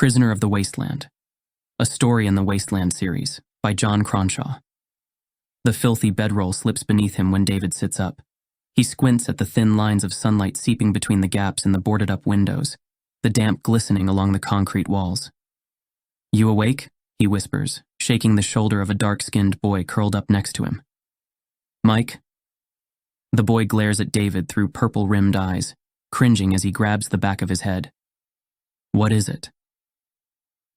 Prisoner of the Wasteland, a story in the Wasteland series by Jon Cronshaw. The filthy bedroll slips beneath him when David sits up. He squints at the thin lines of sunlight seeping between the gaps in the boarded-up windows, the damp glistening along the concrete walls. "You awake?" he whispers, shaking the shoulder of a dark-skinned boy curled up next to him. "Mike?" The boy glares at David through purple-rimmed eyes, cringing as he grabs the back of his head. "What is it?"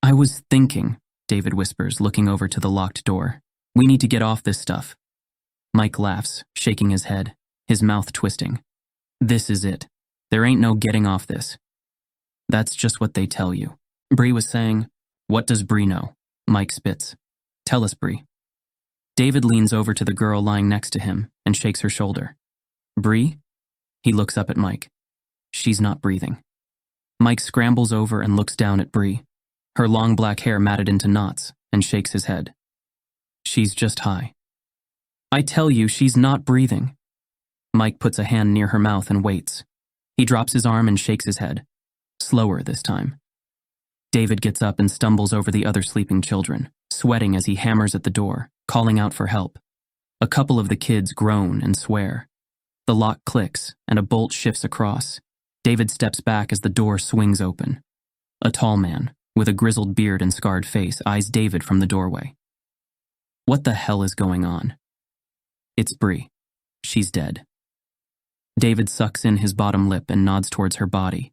"I was thinking," David whispers, looking over to the locked door. "We need to get off this stuff." Mike laughs, shaking his head, his mouth twisting. "This is it. There ain't no getting off this." "That's just what they tell you." Bree was saying. "What does Bree know?" Mike spits. "Tell us, Bree." David leans over to the girl lying next to him and shakes her shoulder. "Bree?" He looks up at Mike. "She's not breathing." Mike scrambles over and looks down at Bree, her long black hair matted into knots, and shakes his head. "She's just high." "I tell you, she's not breathing." Mike puts a hand near her mouth and waits. He drops his arm and shakes his head. Slower this time. David gets up and stumbles over the other sleeping children, sweating as he hammers at the door, calling out for help. A couple of the kids groan and swear. The lock clicks, and a bolt shifts across. David steps back as the door swings open. A tall man, with a grizzled beard and scarred face, eyes David from the doorway. "What the hell is going on?" "It's Bree. She's dead." David sucks in his bottom lip and nods towards her body,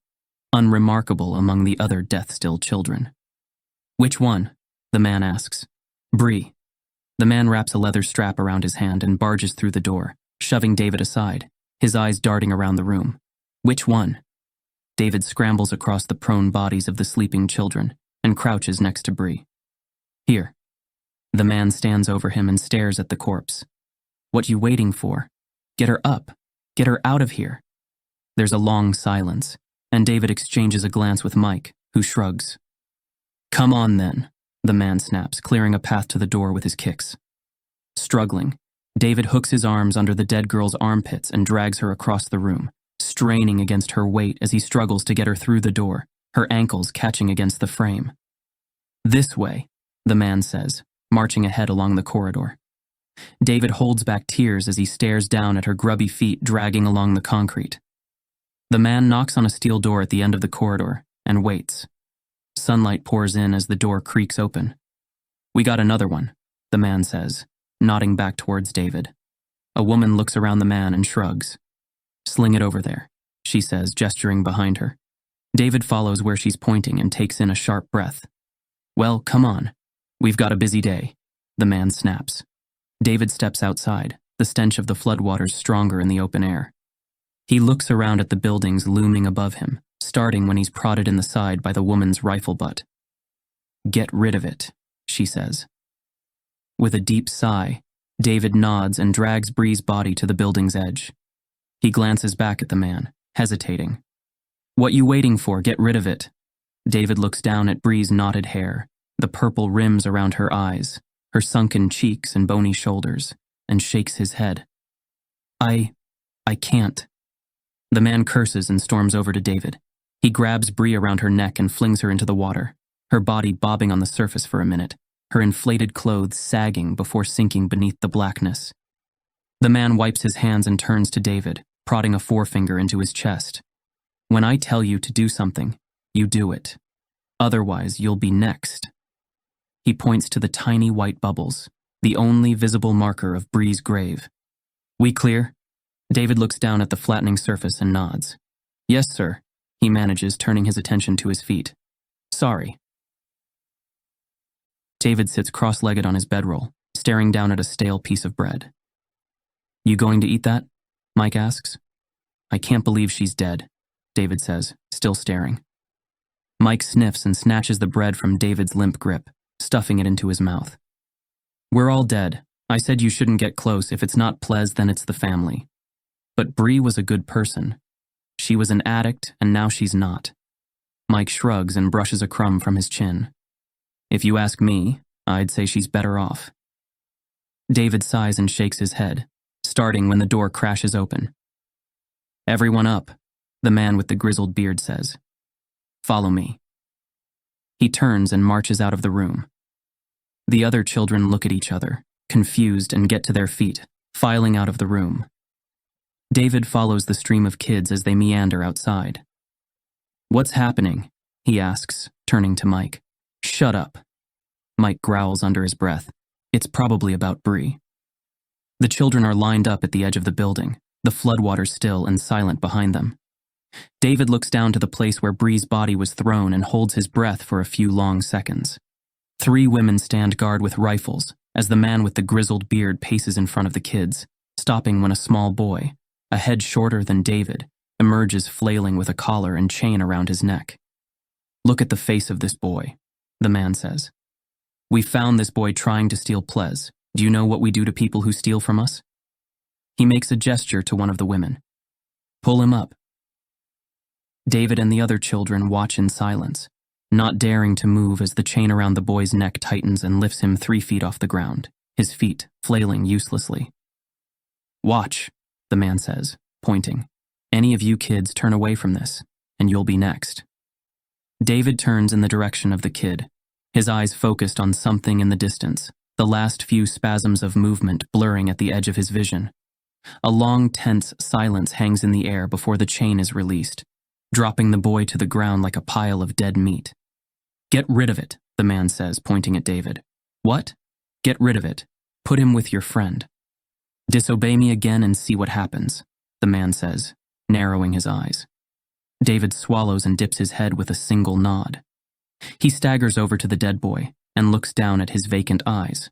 unremarkable among the other death-still children. "Which one?" the man asks. "Bree." The man wraps a leather strap around his hand and barges through the door, shoving David aside, his eyes darting around the room. "Which one?" David scrambles across the prone bodies of the sleeping children and crouches next to Bree. "Here." The man stands over him and stares at the corpse. "What you waiting for? Get her up. Get her out of here." There's a long silence, and David exchanges a glance with Mike, who shrugs. "Come on then," the man snaps, clearing a path to the door with his kicks. Struggling, David hooks his arms under the dead girl's armpits and drags her across the room, straining against her weight as he struggles to get her through the door, her ankles catching against the frame. "This way," the man says, marching ahead along the corridor. David holds back tears as he stares down at her grubby feet dragging along the concrete. The man knocks on a steel door at the end of the corridor and waits. Sunlight pours in as the door creaks open. "We got another one," the man says, nodding back towards David. A woman looks around the man and shrugs. "Sling it over there," she says, gesturing behind her. David follows where she's pointing and takes in a sharp breath. "Well, come on. We've got a busy day," the man snaps. David steps outside, the stench of the floodwaters stronger in the open air. He looks around at the buildings looming above him, starting when he's prodded in the side by the woman's rifle butt. "Get rid of it," she says. With a deep sigh, David nods and drags Bree's body to the building's edge. He glances back at the man, hesitating. "What you waiting for? Get rid of it." David looks down at Bree's knotted hair, the purple rims around her eyes, her sunken cheeks and bony shoulders, and shakes his head. I can't." The man curses and storms over to David. He grabs Bree around her neck and flings her into the water, her body bobbing on the surface for a minute, her inflated clothes sagging before sinking beneath the blackness. The man wipes his hands and turns to David, prodding a forefinger into his chest. "When I tell you to do something, you do it. Otherwise, you'll be next." He points to the tiny white bubbles, the only visible marker of Bree's grave. "We clear?" David looks down at the flattening surface and nods. "Yes, sir," he manages, turning his attention to his feet. "Sorry." David sits cross-legged on his bedroll, staring down at a stale piece of bread. "You going to eat that?" Mike asks. "I can't believe she's dead," David says, still staring. Mike sniffs and snatches the bread from David's limp grip, stuffing it into his mouth. "We're all dead. I said you shouldn't get close. If it's not Plez, then it's the family. But Bree was a good person. She was an addict, and now she's not." Mike shrugs and brushes a crumb from his chin. "If you ask me, I'd say she's better off." David sighs and shakes his head, starting when the door crashes open. "Everyone up," the man with the grizzled beard says. "Follow me." He turns and marches out of the room. The other children look at each other, confused, and get to their feet, filing out of the room. David follows the stream of kids as they meander outside. "What's happening?" he asks, turning to Mike. "Shut up." Mike growls under his breath. "It's probably about Bree." The children are lined up at the edge of the building, the floodwaters still and silent behind them. David looks down to the place where Bree's body was thrown and holds his breath for a few long seconds. 3 women stand guard with rifles as the man with the grizzled beard paces in front of the kids, stopping when a small boy, a head shorter than David, emerges flailing with a collar and chain around his neck. "Look at the face of this boy," the man says. "We found this boy trying to steal plez. Do you know what we do to people who steal from us?" He makes a gesture to one of the women. "Pull him up." David and the other children watch in silence, not daring to move as the chain around the boy's neck tightens and lifts him 3 feet off the ground, his feet flailing uselessly. "Watch," the man says, pointing. "Any of you kids turn away from this, and you'll be next." David turns in the direction of the kid, his eyes focused on something in the distance, the last few spasms of movement blurring at the edge of his vision. A long, tense silence hangs in the air before the chain is released, dropping the boy to the ground like a pile of dead meat. "Get rid of it," the man says, pointing at David. "What?" "Get rid of it. Put him with your friend." "Disobey me again and see what happens," the man says, narrowing his eyes. David swallows and dips his head with a single nod. He staggers over to the dead boy and looks down at his vacant eyes.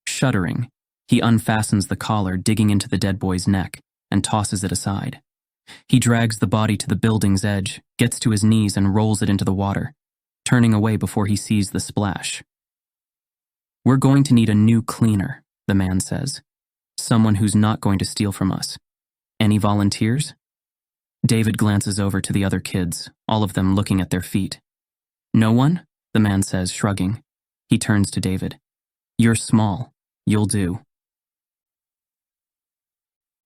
Shuddering, he unfastens the collar digging into the dead boy's neck and tosses it aside. He drags the body to the building's edge, gets to his knees and rolls it into the water, turning away before he sees the splash. "We're going to need a new cleaner," the man says. "Someone who's not going to steal from us. Any volunteers?" David glances over to the other kids, all of them looking at their feet. "No one?" the man says, shrugging. He turns to David. "You're small. You'll do."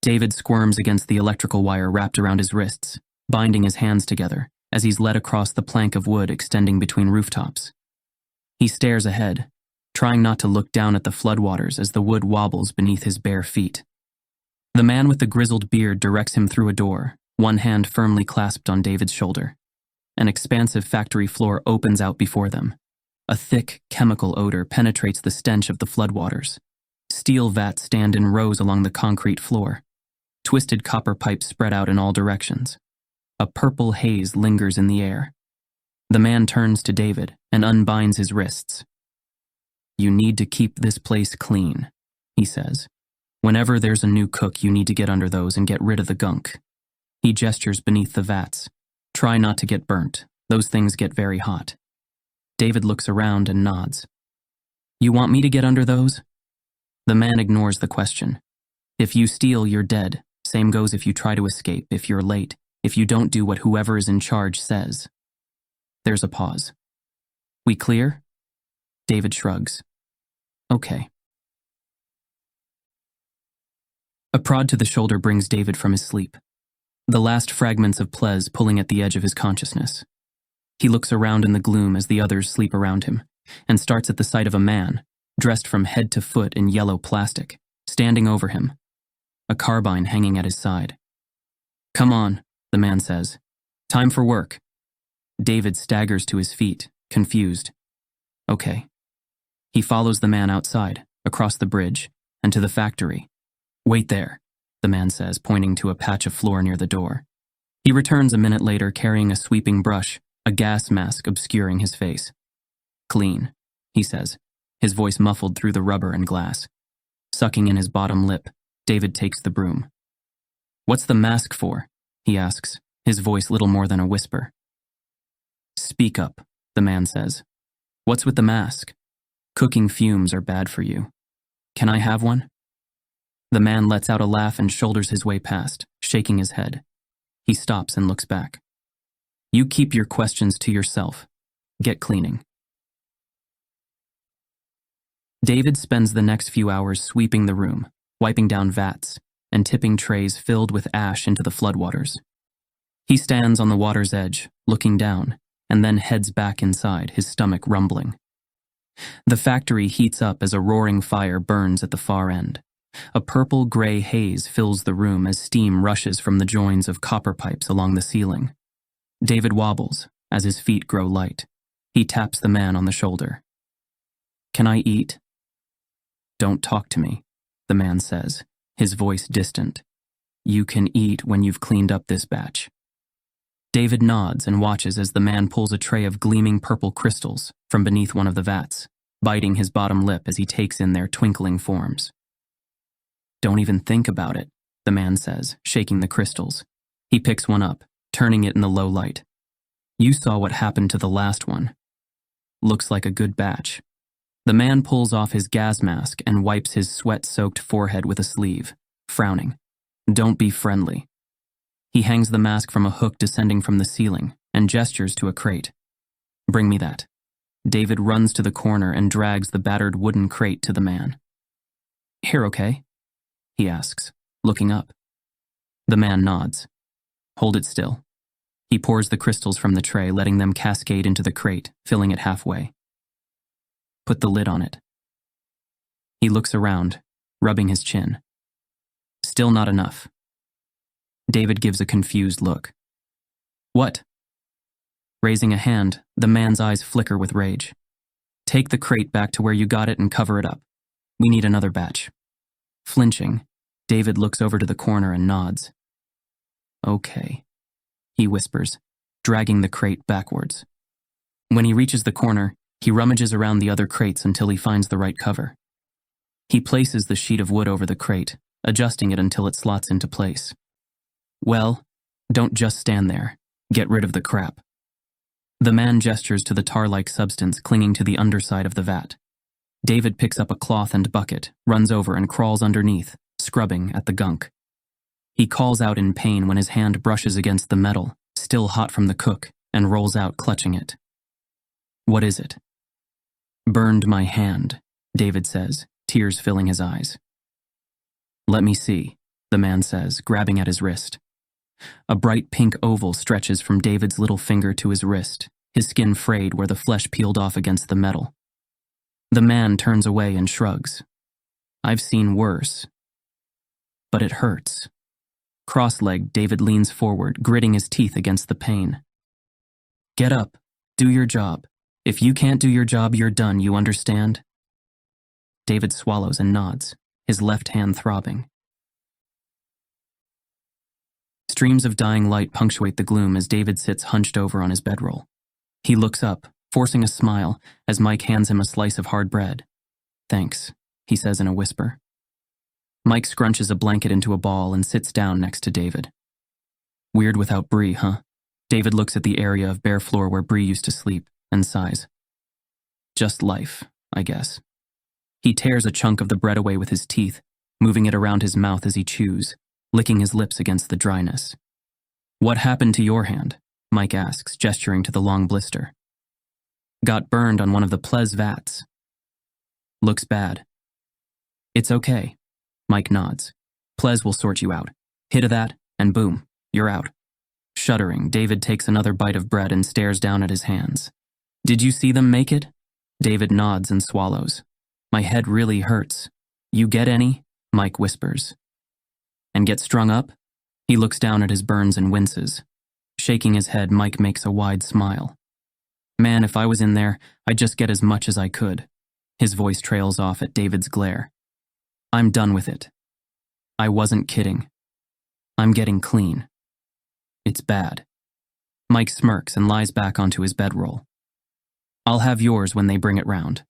David squirms against the electrical wire wrapped around his wrists, binding his hands together as he's led across the plank of wood extending between rooftops. He stares ahead, trying not to look down at the floodwaters as the wood wobbles beneath his bare feet. The man with the grizzled beard directs him through a door, one hand firmly clasped on David's shoulder. An expansive factory floor opens out before them. A thick, chemical odor penetrates the stench of the floodwaters. Steel vats stand in rows along the concrete floor. Twisted copper pipes spread out in all directions. A purple haze lingers in the air. The man turns to David and unbinds his wrists. "You need to keep this place clean," he says. "Whenever there's a new cook, you need to get under those and get rid of the gunk." He gestures beneath the vats. "Try not to get burnt. Those things get very hot." David looks around and nods. "You want me to get under those?" The man ignores the question. "If you steal, you're dead. Same goes if you try to escape, if you're late, if you don't do what whoever is in charge says." There's a pause. "We clear?" David shrugs. "Okay." A prod to the shoulder brings David from his sleep. The last fragments of plez pulling at the edge of his consciousness. He looks around in the gloom as the others sleep around him, and starts at the sight of a man, dressed from head to foot in yellow plastic, standing over him, a carbine hanging at his side. "Come on," the man says. "Time for work." David staggers to his feet, confused. "Okay." He follows the man outside, across the bridge, and to the factory. "Wait there," the man says, pointing to a patch of floor near the door. He returns a minute later carrying a sweeping brush, a gas mask obscuring his face. "Clean," he says, his voice muffled through the rubber and glass. Sucking in his bottom lip, David takes the broom. "What's the mask for?" he asks, his voice little more than a whisper. "Speak up," the man says. "What's with the mask?" "Cooking fumes are bad for you. Can I have one?" The man lets out a laugh and shoulders his way past, shaking his head. He stops and looks back. "You keep your questions to yourself. Get cleaning." David spends the next few hours sweeping the room, wiping down vats, and tipping trays filled with ash into the floodwaters. He stands on the water's edge, looking down, and then heads back inside, his stomach rumbling. The factory heats up as a roaring fire burns at the far end. A purple-gray haze fills the room as steam rushes from the joins of copper pipes along the ceiling. David wobbles as his feet grow light. He taps the man on the shoulder. "Can I eat?" "Don't talk to me," the man says, his voice distant. "You can eat when you've cleaned up this batch." David nods and watches as the man pulls a tray of gleaming purple crystals from beneath one of the vats, biting his bottom lip as he takes in their twinkling forms. "Don't even think about it," the man says, shaking the crystals. He picks one up, turning it in the low light. "You saw what happened to the last one. Looks like a good batch." The man pulls off his gas mask and wipes his sweat-soaked forehead with a sleeve, frowning. "Don't be friendly." He hangs the mask from a hook descending from the ceiling and gestures to a crate. "Bring me that." David runs to the corner and drags the battered wooden crate to the man. "Here, okay?" he asks, looking up. The man nods. "Hold it still." He pours the crystals from the tray, letting them cascade into the crate, filling it halfway. "Put the lid on it." He looks around, rubbing his chin. "Still not enough." David gives a confused look. "What?" Raising a hand, the man's eyes flicker with rage. "Take the crate back to where you got it and cover it up. We need another batch." Flinching, David looks over to the corner and nods. "Okay," he whispers, dragging the crate backwards. When he reaches the corner, he rummages around the other crates until he finds the right cover. He places the sheet of wood over the crate, adjusting it until it slots into place. "Well, don't just stand there. Get rid of the crap." The man gestures to the tar-like substance clinging to the underside of the vat. David picks up a cloth and bucket, runs over and crawls underneath, scrubbing at the gunk. He calls out in pain when his hand brushes against the metal, still hot from the cook, and rolls out clutching it. "What is it?" "Burned my hand," David says, tears filling his eyes. "Let me see," the man says, grabbing at his wrist. A bright pink oval stretches from David's little finger to his wrist, his skin frayed where the flesh peeled off against the metal. The man turns away and shrugs. "I've seen worse. But it hurts." Cross-legged, David leans forward, gritting his teeth against the pain. "Get up. Do your job. If you can't do your job, you're done, you understand?" David swallows and nods, his left hand throbbing. Streams of dying light punctuate the gloom as David sits hunched over on his bedroll. He looks up, forcing a smile, as Mike hands him a slice of hard bread. "Thanks," he says in a whisper. Mike scrunches a blanket into a ball and sits down next to David. "Weird without Bree, huh?" David looks at the area of bare floor where Bree used to sleep and sighs. "Just life, I guess." He tears a chunk of the bread away with his teeth, moving it around his mouth as he chews, licking his lips against the dryness. "What happened to your hand?" Mike asks, gesturing to the long blister. "Got burned on one of the plez vats." "Looks bad." "It's okay." Mike nods. "Plez will sort you out. Hit of that, and boom, you're out." Shuddering, David takes another bite of bread and stares down at his hands. "Did you see them make it?" David nods and swallows. "My head really hurts. You get any?" Mike whispers. "And get strung up?" He looks down at his burns and winces. Shaking his head, Mike makes a wide smile. "Man, if I was in there, I'd just get as much as I could." His voice trails off at David's glare. "I'm done with it. I wasn't kidding. I'm getting clean. It's bad." Mike smirks and lies back onto his bedroll. "I'll have yours when they bring it round."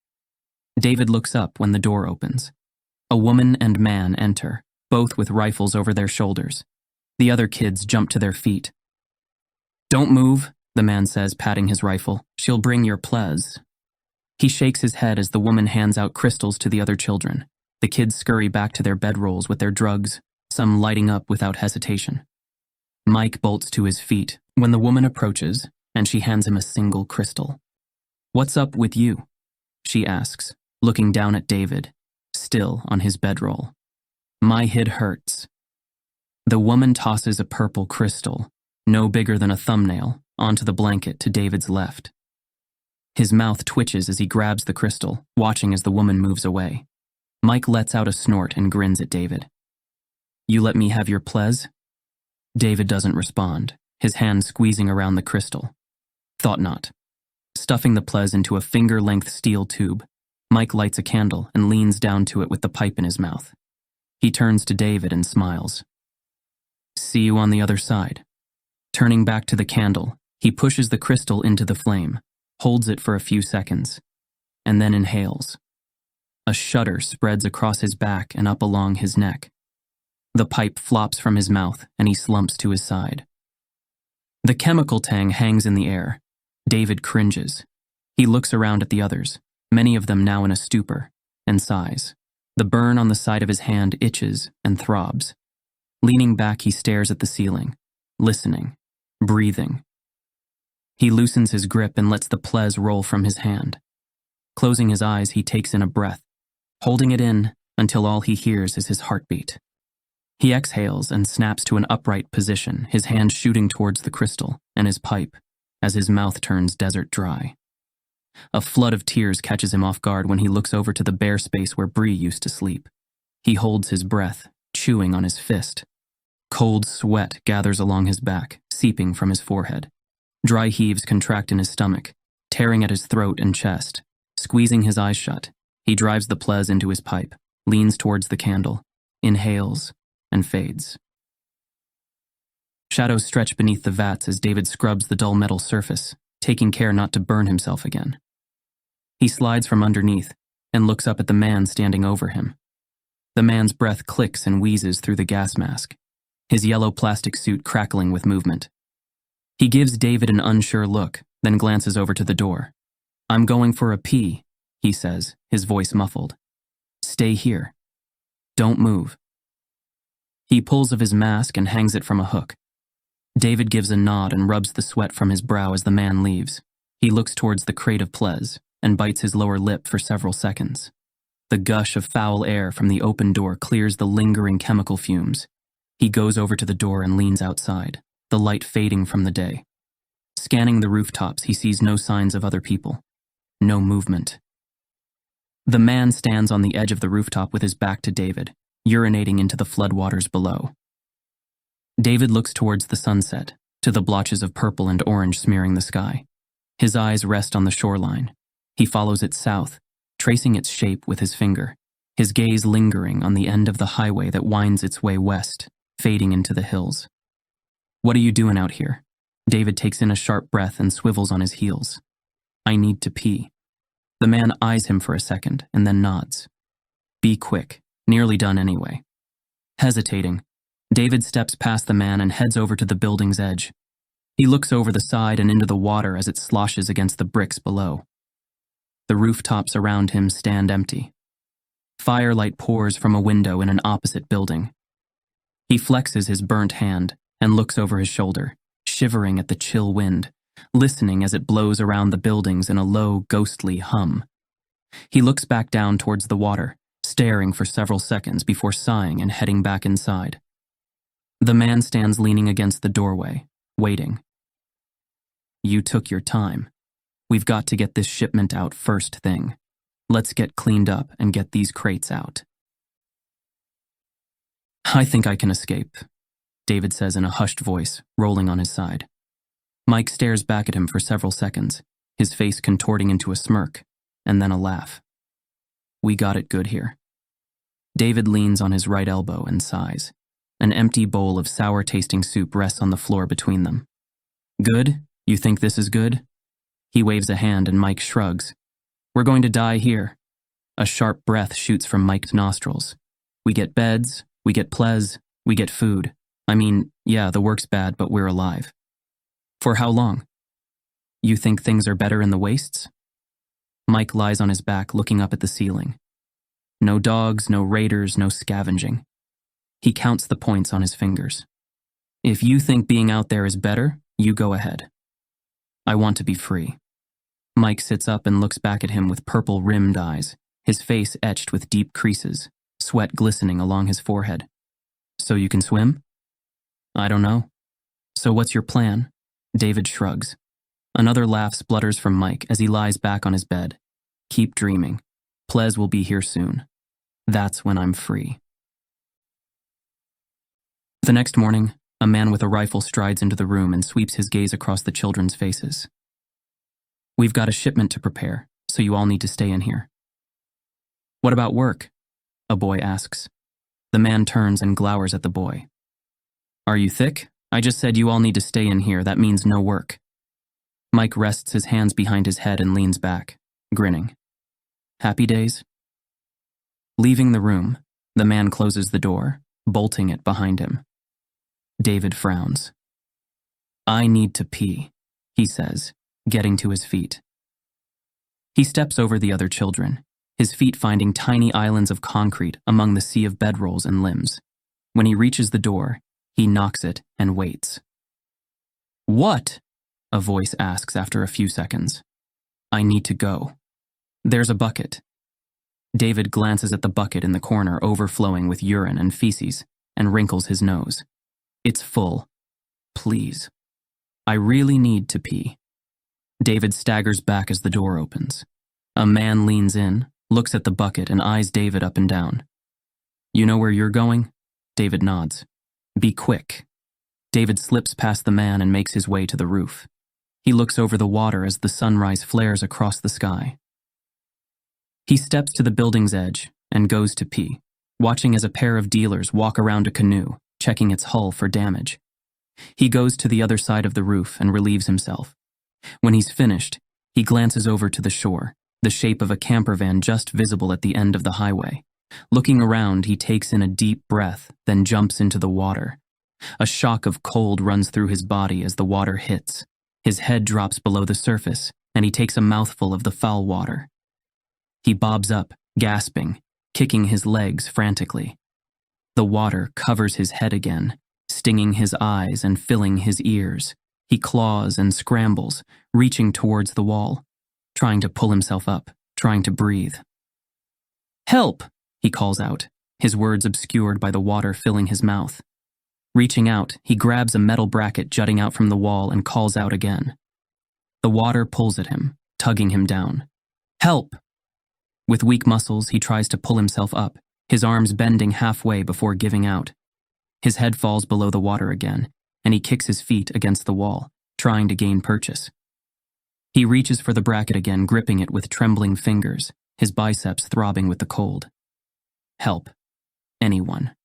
David looks up when the door opens. A woman and man enter, both with rifles over their shoulders. The other kids jump to their feet. "Don't move," the man says, patting his rifle. "She'll bring your plez." He shakes his head as the woman hands out crystals to the other children. The kids scurry back to their bedrolls with their drugs, some lighting up without hesitation. Mike bolts to his feet when the woman approaches, and she hands him a single crystal. "What's up with you?" she asks, looking down at David, still on his bedroll. "My head hurts." The woman tosses a purple crystal, no bigger than a thumbnail, onto the blanket to David's left. His mouth twitches as he grabs the crystal, watching as the woman moves away. Mike lets out a snort and grins at David. "You let me have your plez?" David doesn't respond, his hand squeezing around the crystal. Thought not. Stuffing the plez into a finger-length steel tube, Mike lights a candle and leans down to it with the pipe in his mouth. He turns to David and smiles. "See you on the other side." Turning back to the candle, he pushes the crystal into the flame, holds it for a few seconds, and then inhales. A shudder spreads across his back and up along his neck. The pipe flops from his mouth and he slumps to his side. The chemical tang hangs in the air. David cringes. He looks around at the others, many of them now in a stupor, and sighs. The burn on the side of his hand itches and throbs. Leaning back, he stares at the ceiling, listening, breathing. He loosens his grip and lets the plez roll from his hand. Closing his eyes, he takes in a breath, holding it in until all he hears is his heartbeat. He exhales and snaps to an upright position, his hand shooting towards the crystal and his pipe as his mouth turns desert dry. A flood of tears catches him off guard when he looks over to the bare space where Bree used to sleep. He holds his breath, chewing on his fist. Cold sweat gathers along his back, seeping from his forehead. Dry heaves contract in his stomach, tearing at his throat and chest. Squeezing his eyes shut, he drives the plez into his pipe, leans towards the candle, inhales, and fades. Shadows stretch beneath the vats as David scrubs the dull metal surface, taking care not to burn himself again. He slides from underneath and looks up at the man standing over him. The man's breath clicks and wheezes through the gas mask, his yellow plastic suit crackling with movement. He gives David an unsure look, then glances over to the door. "I'm going for a pee," he says, his voice muffled. "Stay here. Don't move." He pulls of his mask and hangs it from a hook. David gives a nod and rubs the sweat from his brow as the man leaves. He looks towards the crate of plez and bites his lower lip for several seconds. The gush of foul air from the open door clears the lingering chemical fumes. He goes over to the door and leans outside, the light fading from the day. Scanning the rooftops, he sees no signs of other people. No movement. The man stands on the edge of the rooftop with his back to David, urinating into the floodwaters below. David looks towards the sunset, to the blotches of purple and orange smearing the sky. His eyes rest on the shoreline. He follows it south, tracing its shape with his finger, his gaze lingering on the end of the highway that winds its way west, fading into the hills. "What are you doing out here?" David takes in a sharp breath and swivels on his heels. "I need to pee." The man eyes him for a second and then nods. "Be quick, nearly done anyway." Hesitating, David steps past the man and heads over to the building's edge. He looks over the side and into the water as it sloshes against the bricks below. The rooftops around him stand empty. Firelight pours from a window in an opposite building. He flexes his burnt hand and looks over his shoulder, shivering at the chill wind, listening as it blows around the buildings in a low, ghostly hum. He looks back down towards the water, staring for several seconds before sighing and heading back inside. The man stands leaning against the doorway, waiting. "You took your time. We've got to get this shipment out first thing. Let's get cleaned up and get these crates out." "I think I can escape," David says in a hushed voice, rolling on his side. Mike stares back at him for several seconds, his face contorting into a smirk, and then a laugh. "We got it good here." David leans on his right elbow and sighs. An empty bowl of sour-tasting soup rests on the floor between them. "Good? You think this is good?" He waves a hand and Mike shrugs. "We're going to die here." A sharp breath shoots from Mike's nostrils. "We get beds, we get plez, we get food. I mean, yeah, the work's bad, but we're alive." "For how long?" "You think things are better in the wastes?" Mike lies on his back looking up at the ceiling. No dogs, no raiders, no scavenging. He counts the points on his fingers. "If you think being out there is better, you go ahead. I want to be free." Mike sits up and looks back at him with purple-rimmed eyes, his face etched with deep creases, sweat glistening along his forehead. "So you can swim?" "I don't know." "So what's your plan?" David shrugs. Another laugh splutters from Mike as he lies back on his bed. Keep dreaming. Plez will be here soon. That's when I'm free. The next morning, a man with a rifle strides into the room and sweeps his gaze across the children's faces. We've got a shipment to prepare, so you all need to stay in here. What about work? A boy asks. The man turns and glowers at the boy. Are you thick? I just said you all need to stay in here. That means no work. Mike rests his hands behind his head and leans back, grinning. Happy days? Leaving the room, the man closes the door, bolting it behind him. David frowns. I need to pee, he says, getting to his feet. He steps over the other children, his feet finding tiny islands of concrete among the sea of bedrolls and limbs. When he reaches the door, he knocks it and waits. What? A voice asks after a few seconds. I need to go. There's a bucket. David glances at the bucket in the corner overflowing with urine and feces and wrinkles his nose. It's full. Please. I really need to pee. David staggers back as the door opens. A man leans in, looks at the bucket and eyes David up and down. You know where you're going? David nods. Be quick. David slips past the man and makes his way to the roof. He looks over the water as the sunrise flares across the sky. He steps to the building's edge and goes to pee, watching as a pair of dealers walk around a canoe, checking its hull for damage. He goes to the other side of the roof and relieves himself. When he's finished, he glances over to the shore, the shape of a camper van just visible at the end of the highway. Looking around, he takes in a deep breath, then jumps into the water. A shock of cold runs through his body as the water hits. His head drops below the surface, and he takes a mouthful of the foul water. He bobs up, gasping, kicking his legs frantically. The water covers his head again, stinging his eyes and filling his ears. He claws and scrambles, reaching towards the wall, trying to pull himself up, trying to breathe. Help! He calls out, his words obscured by the water filling his mouth. Reaching out, he grabs a metal bracket jutting out from the wall and calls out again. The water pulls at him, tugging him down. Help! With weak muscles, he tries to pull himself up, his arms bending halfway before giving out. His head falls below the water again, and he kicks his feet against the wall, trying to gain purchase. He reaches for the bracket again, gripping it with trembling fingers, his biceps throbbing with the cold. Help. Anyone.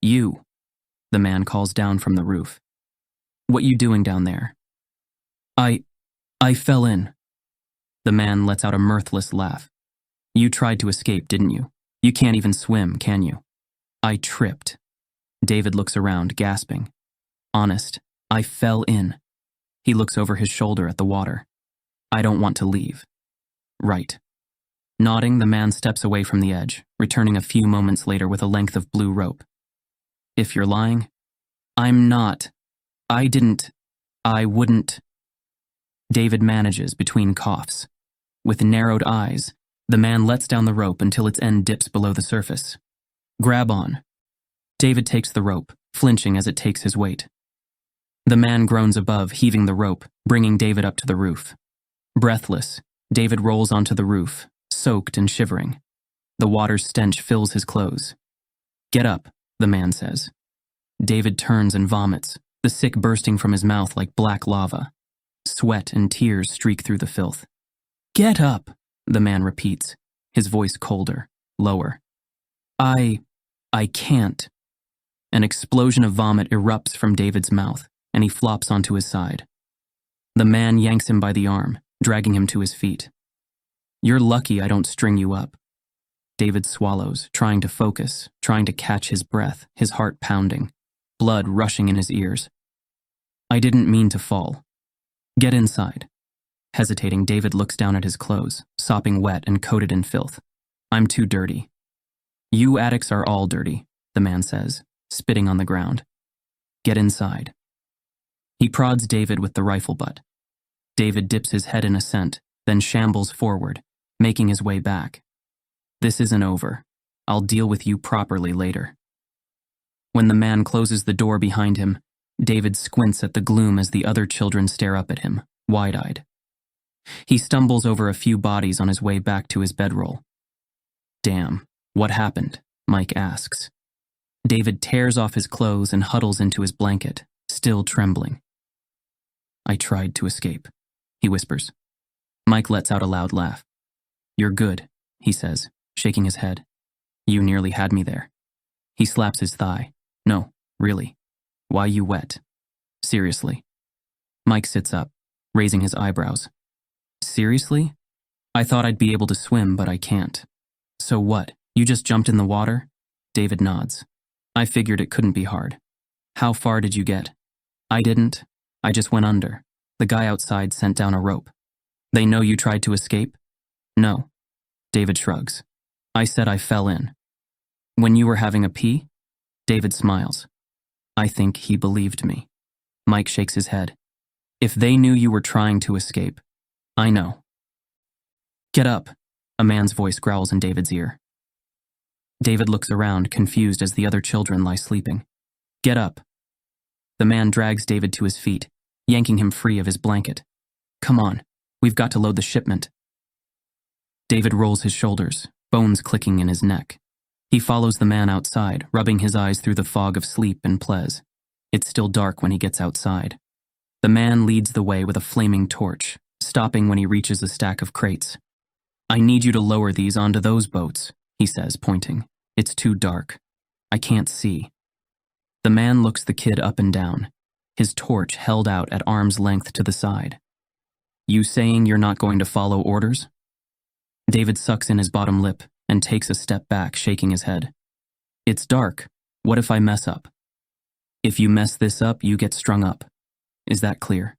You. The man calls down from the roof. What you doing down there? I fell in. The man lets out a mirthless laugh. You tried to escape, didn't you? You can't even swim, can you? I tripped. David looks around, gasping. Honest, I fell in. He looks over his shoulder at the water. I don't want to leave. Right. Nodding, the man steps away from the edge, returning a few moments later with a length of blue rope. If you're lying, I'm not. I wouldn't. David manages between coughs. With narrowed eyes, the man lets down the rope until its end dips below the surface. Grab on. David takes the rope, flinching as it takes his weight. The man groans above, heaving the rope, bringing David up to the roof. Breathless, David rolls onto the roof, soaked and shivering. The water's stench fills his clothes. Get up, the man says. David turns and vomits, the sick bursting from his mouth like black lava. Sweat and tears streak through the filth. Get up, the man repeats, his voice colder, lower. I can't. An explosion of vomit erupts from David's mouth, and he flops onto his side. The man yanks him by the arm, dragging him to his feet. You're lucky I don't string you up. David swallows, trying to focus, trying to catch his breath, his heart pounding, blood rushing in his ears. I didn't mean to fall. Get inside. Hesitating, David looks down at his clothes, sopping wet and coated in filth. I'm too dirty. You addicts are all dirty, the man says, spitting on the ground. Get inside. He prods David with the rifle butt. David dips his head in assent, then shambles forward, making his way back. This isn't over. I'll deal with you properly later. When the man closes the door behind him, David squints at the gloom as the other children stare up at him, wide-eyed. He stumbles over a few bodies on his way back to his bedroll. "Damn, what happened?" Mike asks. David tears off his clothes and huddles into his blanket, still trembling. "I tried to escape," he whispers. Mike lets out a loud laugh. "You're good," he says, shaking his head. "You nearly had me there." He slaps his thigh. "No, really. Why you wet? Seriously." Mike sits up, raising his eyebrows. "Seriously? I thought I'd be able to swim, but I can't." "So what? You just jumped in the water?" David nods. "I figured it couldn't be hard." "How far did you get?" "I didn't. I just went under. The guy outside sent down a rope." "They know you tried to escape?" "No." David shrugs. "I said I fell in." "When you were having a pee?" David smiles. "I think he believed me." Mike shakes his head. "If they knew you were trying to escape." "I know." "Get up," a man's voice growls in David's ear. David looks around, confused as the other children lie sleeping. "Get up." The man drags David to his feet, yanking him free of his blanket. "Come on, we've got to load the shipment." David rolls his shoulders, bones clicking in his neck. He follows the man outside, rubbing his eyes through the fog of sleep and plez. It's still dark when he gets outside. The man leads the way with a flaming torch, stopping when he reaches a stack of crates. "I need you to lower these onto those boats," he says, pointing. "It's too dark. I can't see." The man looks the kid up and down, his torch held out at arm's length to the side. "You saying you're not going to follow orders?" David sucks in his bottom lip and takes a step back, shaking his head. "It's dark. What if I mess up?" "If you mess this up, you get strung up. Is that clear?"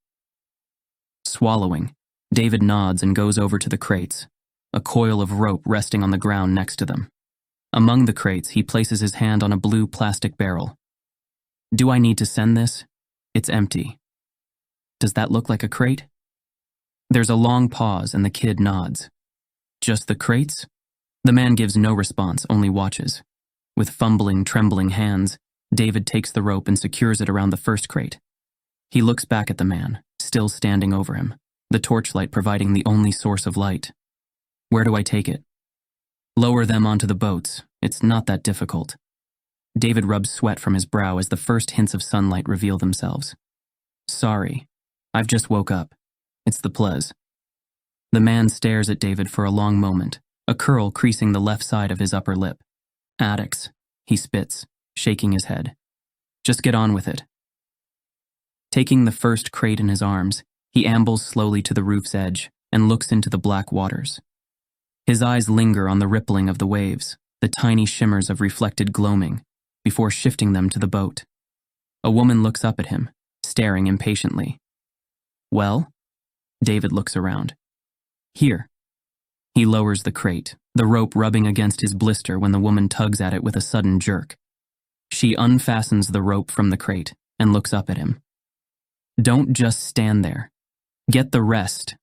Swallowing, David nods and goes over to the crates, a coil of rope resting on the ground next to them. Among the crates, he places his hand on a blue plastic barrel. "Do I need to send this?" "It's empty." "Does that look like a crate?" There's a long pause and the kid nods. "Just the crates?" The man gives no response, only watches. With fumbling, trembling hands, David takes the rope and secures it around the first crate. He looks back at the man, still standing over him, the torchlight providing the only source of light. "Where do I take it?" "Lower them onto the boats. It's not that difficult." David rubs sweat from his brow as the first hints of sunlight reveal themselves. "Sorry, I've just woke up. It's the plez." The man stares at David for a long moment, a curl creasing the left side of his upper lip. "Addicts," he spits, shaking his head. "Just get on with it." Taking the first crate in his arms, he ambles slowly to the roof's edge and looks into the black waters. His eyes linger on the rippling of the waves, the tiny shimmers of reflected gloaming, before shifting them to the boat. A woman looks up at him, staring impatiently. "Well?" David looks around. "Here." He lowers the crate, the rope rubbing against his blister when the woman tugs at it with a sudden jerk. She unfastens the rope from the crate and looks up at him. "Don't just stand there. Get the rest."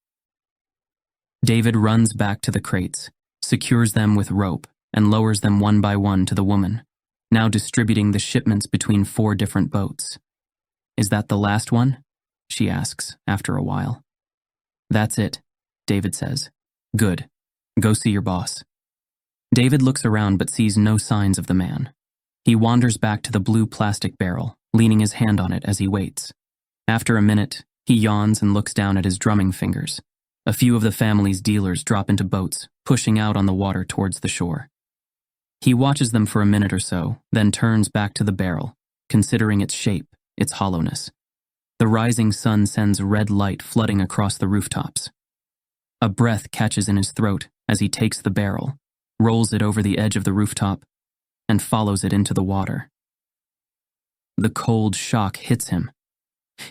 David runs back to the crates, secures them with rope, and lowers them one by one to the woman, now distributing the shipments between 4 different boats. "Is that the last one?" she asks after a while. "That's it," David says. "Good. Go see your boss." David looks around but sees no signs of the man. He wanders back to the blue plastic barrel, leaning his hand on it as he waits. After a minute, he yawns and looks down at his drumming fingers. A few of the family's dealers drop into boats, pushing out on the water towards the shore. He watches them for a minute or so, then turns back to the barrel, considering its shape, its hollowness. The rising sun sends red light flooding across the rooftops. A breath catches in his throat as he takes the barrel, rolls it over the edge of the rooftop, and follows it into the water. The cold shock hits him.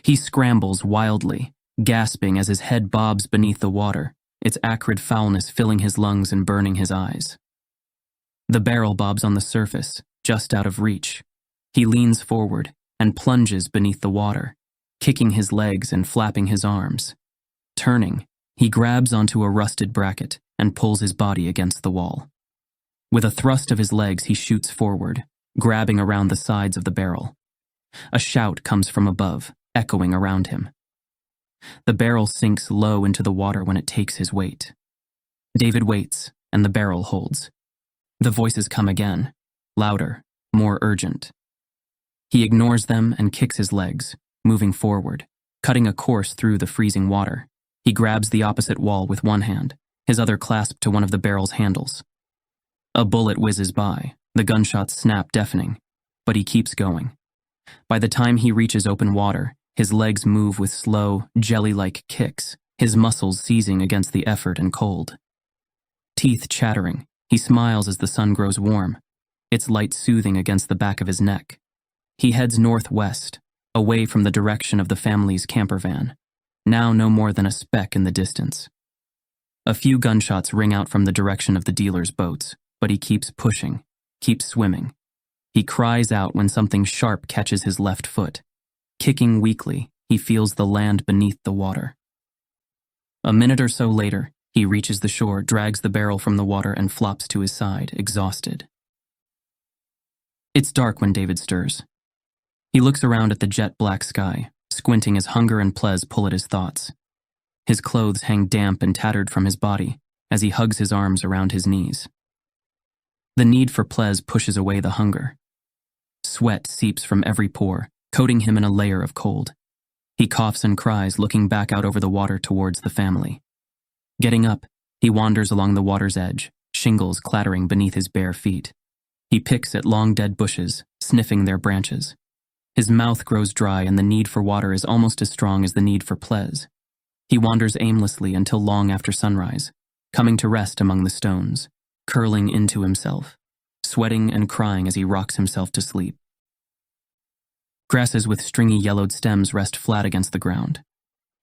He scrambles wildly, gasping as his head bobs beneath the water, its acrid foulness filling his lungs and burning his eyes. The barrel bobs on the surface, just out of reach. He leans forward and plunges beneath the water, kicking his legs and flapping his arms. Turning, he grabs onto a rusted bracket and pulls his body against the wall. With a thrust of his legs, he shoots forward, grabbing around the sides of the barrel. A shout comes from above, echoing around him. The barrel sinks low into the water when it takes his weight. David waits, and the barrel holds. The voices come again, louder, more urgent. He ignores them and kicks his legs, moving forward, cutting a course through the freezing water. He grabs the opposite wall with one hand, his other clasped to one of the barrel's handles. A bullet whizzes by, the gunshots snap deafening, but he keeps going. By the time he reaches open water, his legs move with slow, jelly-like kicks, his muscles seizing against the effort and cold. Teeth chattering, he smiles as the sun grows warm, its light soothing against the back of his neck. He heads northwest, away from the direction of the family's camper van, now no more than a speck in the distance. A few gunshots ring out from the direction of the dealer's boats, but he keeps pushing, keeps swimming. He cries out when something sharp catches his left foot. Kicking weakly, he feels the land beneath the water. A minute or so later, he reaches the shore, drags the barrel from the water, and flops to his side, exhausted. It's dark when David stirs. He looks around at the jet-black sky, squinting as hunger and plez pull at his thoughts. His clothes hang damp and tattered from his body as he hugs his arms around his knees. The need for plez pushes away the hunger. Sweat seeps from every pore, coating him in a layer of cold. He coughs and cries, looking back out over the water towards the family. Getting up, he wanders along the water's edge, shingles clattering beneath his bare feet. He picks at long dead bushes, sniffing their branches. His mouth grows dry and the need for water is almost as strong as the need for plez. He wanders aimlessly until long after sunrise, coming to rest among the stones, curling into himself, sweating and crying as he rocks himself to sleep. Grasses with stringy yellowed stems rest flat against the ground.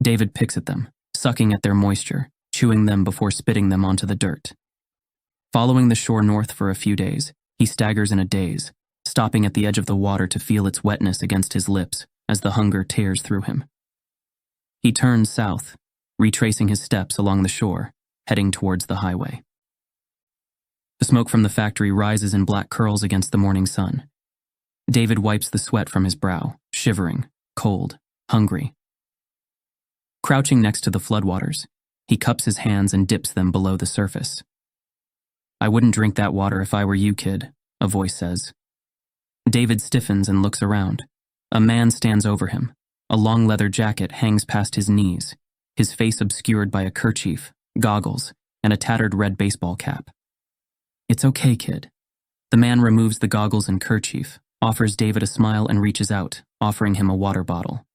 David picks at them, sucking at their moisture, chewing them before spitting them onto the dirt. Following the shore north for a few days, he staggers in a daze, stopping at the edge of the water to feel its wetness against his lips as the hunger tears through him. He turns south, retracing his steps along the shore, heading towards the highway. The smoke from the factory rises in black curls against the morning sun. David wipes the sweat from his brow, shivering, cold, hungry. Crouching next to the floodwaters, he cups his hands and dips them below the surface. "I wouldn't drink that water if I were you, kid," a voice says. David stiffens and looks around. A man stands over him. A long leather jacket hangs past his knees, his face obscured by a kerchief, goggles, and a tattered red baseball cap. "It's okay, kid." The man removes the goggles and kerchief, offers David a smile, and reaches out, offering him a water bottle.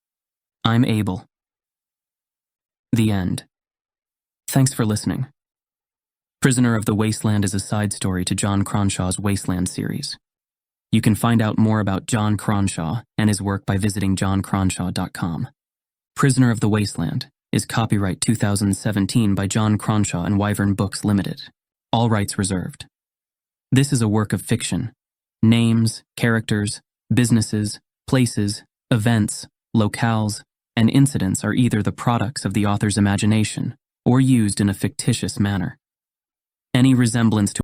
"I'm able." The end. Thanks for listening. Prisoner of the Wasteland is a side story to Jon Cronshaw's Wasteland series. You can find out more about Jon Cronshaw and his work by visiting joncronshaw.com. Prisoner of the Wasteland is copyright 2017 by Jon Cronshaw and Wyvern Books Limited. All rights reserved. This is a work of fiction. Names, characters, businesses, places, events, locales, and incidents are either the products of the author's imagination or used in a fictitious manner. Any resemblance to